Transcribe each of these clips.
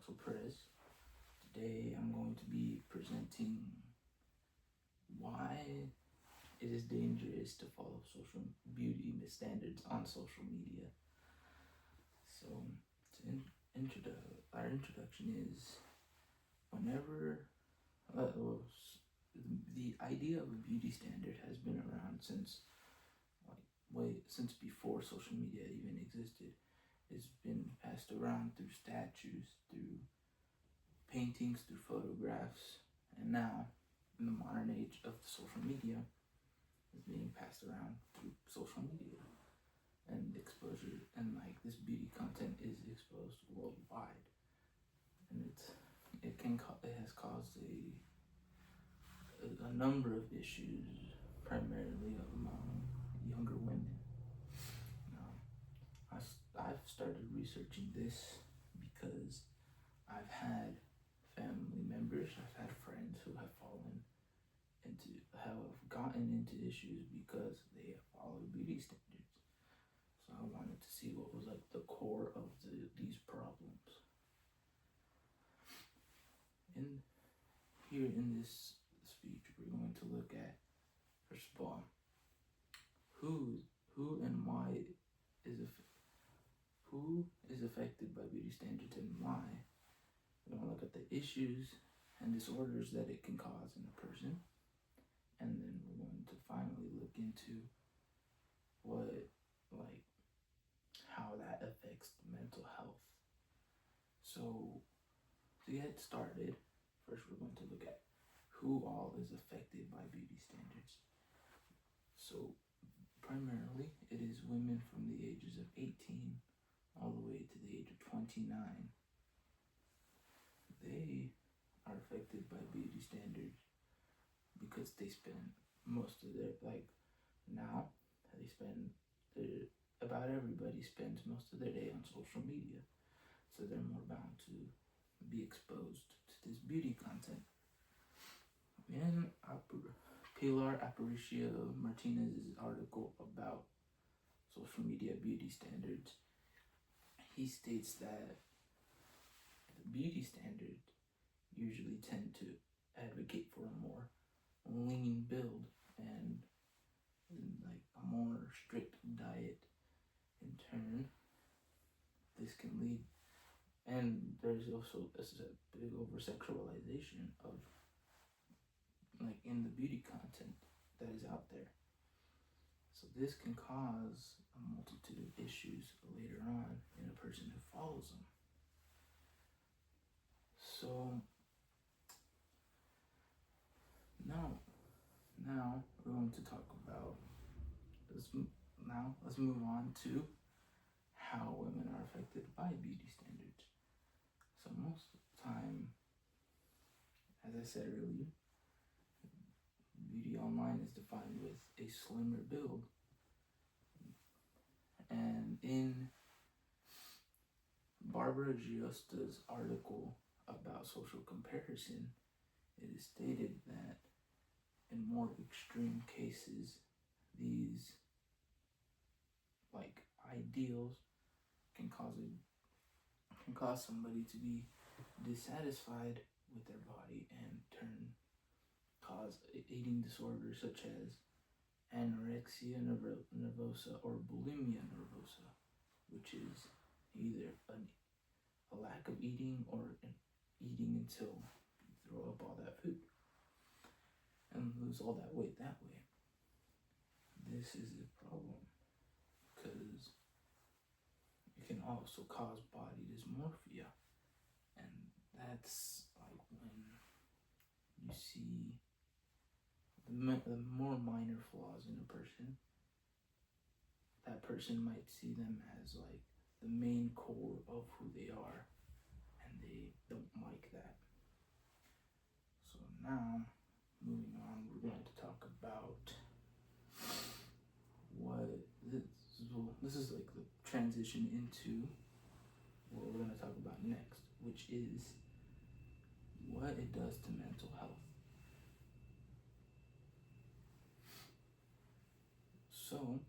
Perez. Today I'm going to be presenting why it is dangerous to follow social beauty standards on social media. So, our introduction is whenever the idea of a beauty standard has been around since since before social media even existed. It's been passed around through statues, through paintings, through photographs, and now in the modern age of social media is being passed around through social media and exposure, and like this beauty content is exposed worldwide, and it has caused a number of issues, primarily among younger women. I've started researching this because I've had family members, I've had friends who have gotten into issues because they follow beauty standards. So I wanted to see what was like the core of these problems. Here in this speech, we're going to look at, first of all, who and why who is affected by beauty standards and why. We're going to look at the issues and disorders that it can cause in a person, and then we're going to finally look into how that affects mental health. So to get started, first we're going to look at who all is affected by beauty standards. So primarily it is women from the ages of 18 all the way to the age of 29. They are affected by beauty standards because they spend most of their, about everybody spends most of their day on social media. So they're more bound to be exposed to this beauty content. In Pilar Aparicio Martinez's article about social media beauty standards, he states that the beauty standards usually tend to advocate for a more lean build and like a more strict diet. In turn, this can lead, and there's also a big over sexualization of in the beauty content that is out there. So this can cause a multitude of issues later on in a person who follows them. So now we're going to talk about let's move on to how women are affected by beauty standards. So most of the time, as I said earlier, beauty online is defined with a slimmer build. And in Barbara Giosta's article about social comparison, it is stated that in more extreme cases, these ideals can cause somebody to be dissatisfied with their body and cause eating disorders such as anorexia nervosa or bulimia nervosa, which is either a lack of eating or eating until you throw up all that food and lose all that weight that way. This is a problem because it can also cause body dysmorphia, and that's when you see the more minor flaws in a person. That person might see them as the main core of who they are, and they don't like that. So now, moving on, we're going to talk about this is the transition into what we're going to talk about next, which is what it does to mental health. So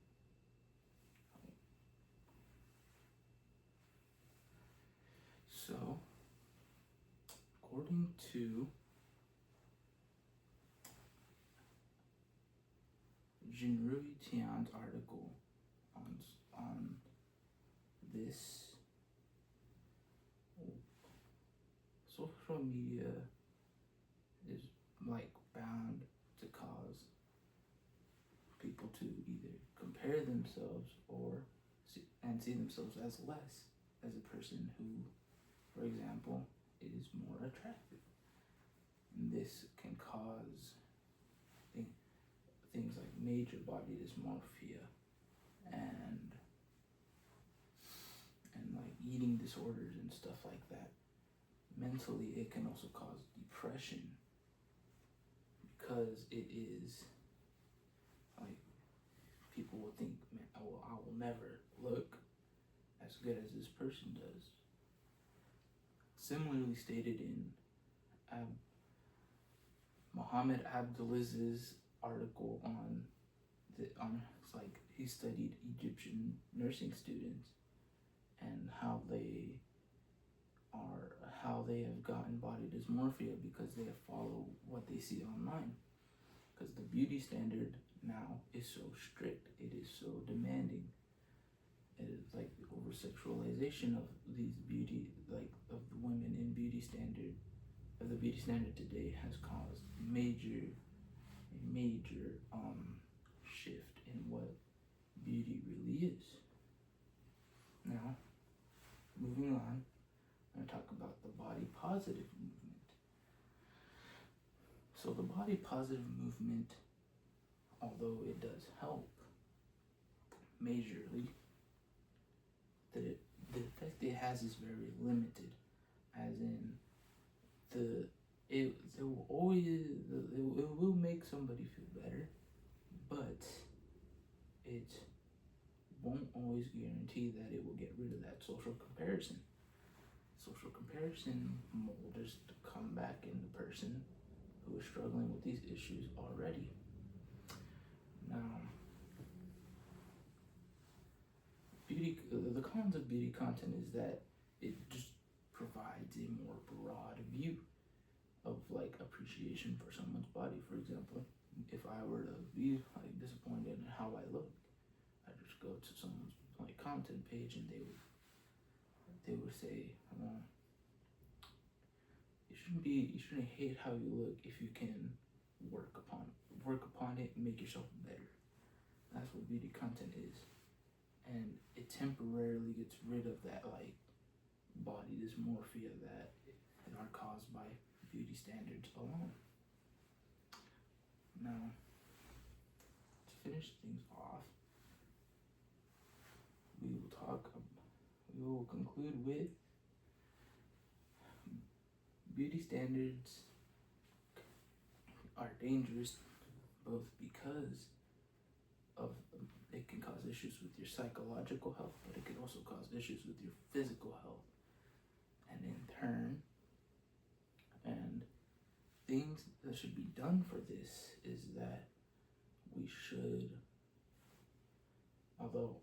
according to Jinrui Tian's article on this, social media is like bound to cause people to either compare themselves see themselves as less as a person who, for example, is more attractive. And this can cause things like major body dysmorphia and like eating disorders and stuff like that. Mentally, it can also cause depression because it is like people will think, man, I will never look as good as this person does. Similarly stated in Muhammad Abdulaziz's article on it's like he studied Egyptian nursing students and how they have gotten body dysmorphia because they follow what they see online. Because the beauty standard now is so strict, it is so demanding. It is like the over sexualization of these beauty, like of the women in beauty standard, of the beauty standard today has caused a major shift in what beauty really is. Now, moving on, I'm going to talk about the body positive movement. So the body positive movement, although it does help majorly, the effect it has is very limited, as in it will make somebody feel better, but it won't always guarantee that it will get rid of that social comparison. Social comparison will just come back in the person who is struggling with these issues already. Now, the cons of beauty content is that it just provides a more broad view of like appreciation for someone's body. For example, if I were to be like disappointed in how I look, I just go to someone's like content page and they would say, well, you shouldn't hate how you look if you can work upon it and make yourself better. That's what beauty content is. And it temporarily gets rid of that like body dysmorphia that are caused by beauty standards alone. Now, to finish things off, we will conclude with beauty standards are dangerous both because of it can cause issues with your psychological health, but it can also cause issues with your physical health. And in turn, and things that should be done for this is that we should, although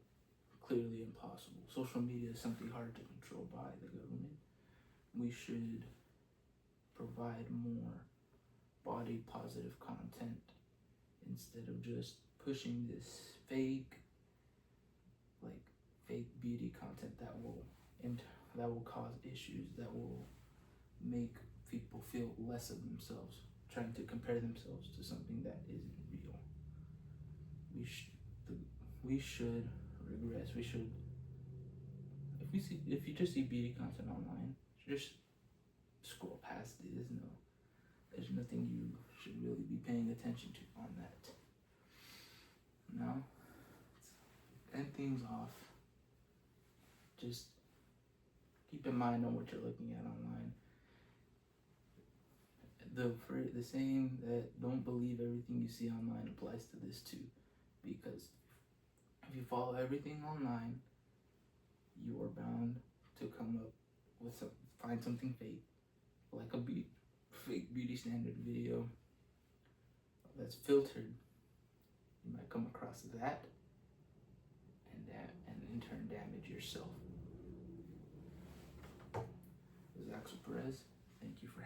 clearly impossible, social media is something hard to control by the government, we should provide more body positive content instead of just pushing this fake beauty content that will cause issues, that will make people feel less of themselves, trying to compare themselves to something that isn't real. We should regress. We should, if you just see beauty content online, just scroll past it. There's nothing you should really be paying attention to on that. Now, to end things off, just keep in mind on what you're looking at online. The saying that don't believe everything you see online applies to this too, because if you follow everything online, you are bound to come up with find something fake, like a fake beauty standard video that's filtered. You might come across that, and in turn damage yourself. This is Axel Perez. Thank you for